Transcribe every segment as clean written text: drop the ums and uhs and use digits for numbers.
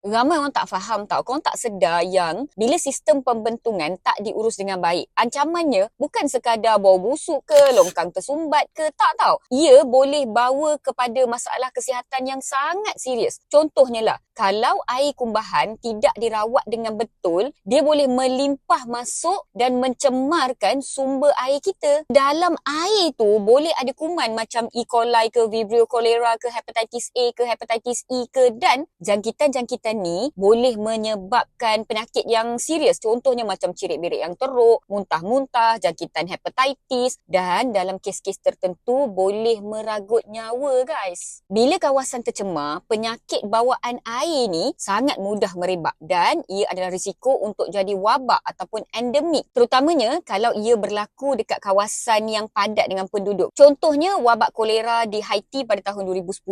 Ramai orang tak faham tau. Korang tak sedar yang bila sistem pembentungan tak diurus dengan baik, ancamannya bukan sekadar bau busuk ke, longkang tersumbat ke, tak tau. Ia boleh bawa kepada masalah kesihatan yang sangat serius. Contohnya lah, kalau air kumbahan tidak dirawat dengan betul, dia boleh melimpah masuk dan mencemarkan sumber air kita. Dalam air tu boleh ada kuman macam E. coli ke, Vibrio cholera ke, hepatitis A ke, hepatitis E ke, dan jangkitan-jangkitan ni boleh menyebabkan penyakit yang serius. Contohnya macam cirit-birit yang teruk, muntah-muntah, jangkitan hepatitis, dan dalam kes-kes tertentu boleh meragut nyawa, guys. Bila kawasan tercemar, penyakit bawaan air ni sangat mudah merebak dan ia adalah risiko untuk jadi wabak ataupun endemik, terutamanya kalau ia berlaku dekat kawasan yang padat dengan penduduk. Contohnya wabak kolera di Haiti pada tahun 2010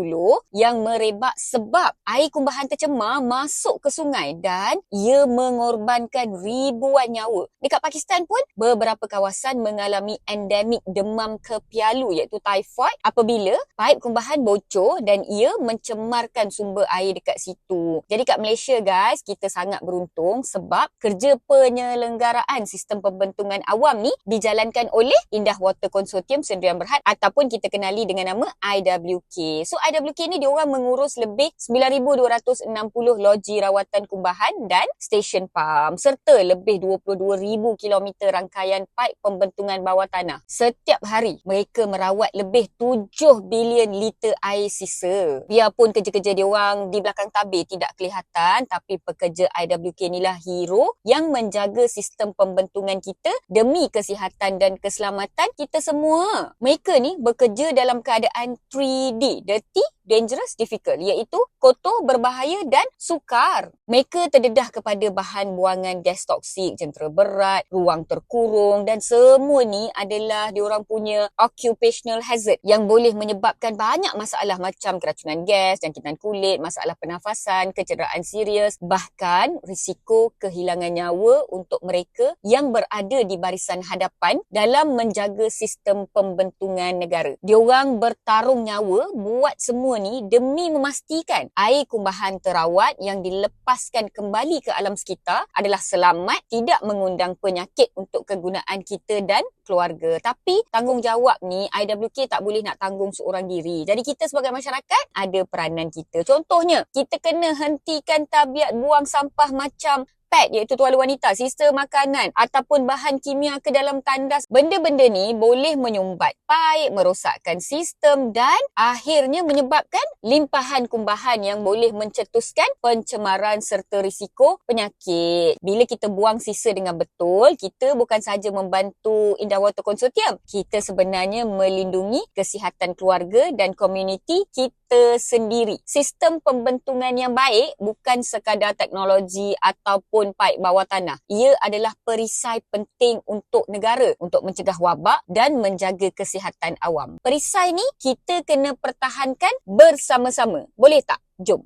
yang merebak sebab air kumbahan tercemar masuk ke sungai dan ia mengorbankan ribuan nyawa. Dekat Pakistan pun beberapa kawasan mengalami endemik demam kepialu iaitu typhoid apabila paip kumbahan bocor dan ia mencemarkan sumber air dekat situ. Jadi kat Malaysia, guys, kita sangat beruntung sebab kerja penyelenggaraan sistem pembentungan awam ni dijalankan oleh Indah Water Consortium Sdn Bhd ataupun kita kenali dengan nama IWK. So IWK ni diorang mengurus lebih 9,260 loji rawatan kumbahan dan stesen pam serta lebih 22,000 kilometer rangkaian paip pembentungan bawah tanah. Setiap hari mereka merawat lebih 7 bilion liter air sisa. Biarpun kerja-kerja diorang di belakang tabir tidak kelihatan, tapi pekerja IWK inilah hero yang menjaga sistem pembentungan kita demi kesihatan dan keselamatan kita semua. Mereka ni bekerja dalam keadaan 3D, dirty, dangerous, difficult, iaitu kotor, berbahaya dan sukar. Mereka terdedah kepada bahan buangan gas toksik, jentera berat, ruang terkurung dan semua ni adalah diorang punya occupational hazard yang boleh menyebabkan banyak masalah macam keracunan gas, jangkitan kulit, masalah pernafasan, kecederaan serius, bahkan risiko kehilangan nyawa untuk mereka yang berada di barisan hadapan dalam menjaga sistem pembentungan negara. Diorang bertarung nyawa buat semua ni demi memastikan air kumbahan terawat yang dilepaskan kembali ke alam sekitar adalah selamat, tidak mengundang penyakit untuk kegunaan kita dan keluarga. Tapi tanggungjawab ni IWK tak boleh nak tanggung seorang diri. Jadi kita sebagai masyarakat ada peranan kita. Contohnya, kita kena hentikan tabiat buang sampah macam pad iaitu tuala wanita, sisa makanan ataupun bahan kimia ke dalam tandas. Benda-benda ni boleh menyumbat paip, merosakkan sistem dan akhirnya menyebabkan limpahan kumbahan yang boleh mencetuskan pencemaran serta risiko penyakit. Bila kita buang sisa dengan betul, kita bukan sahaja membantu Indah Water Consortium, kita sebenarnya melindungi kesihatan keluarga dan komuniti kita sendiri. Sistem pembentungan yang baik bukan sekadar teknologi ataupun paip bawah tanah. Ia adalah perisai penting untuk negara untuk mencegah wabak dan menjaga kesihatan awam. Perisai ni kita kena pertahankan bersama-sama. Boleh tak? Jom.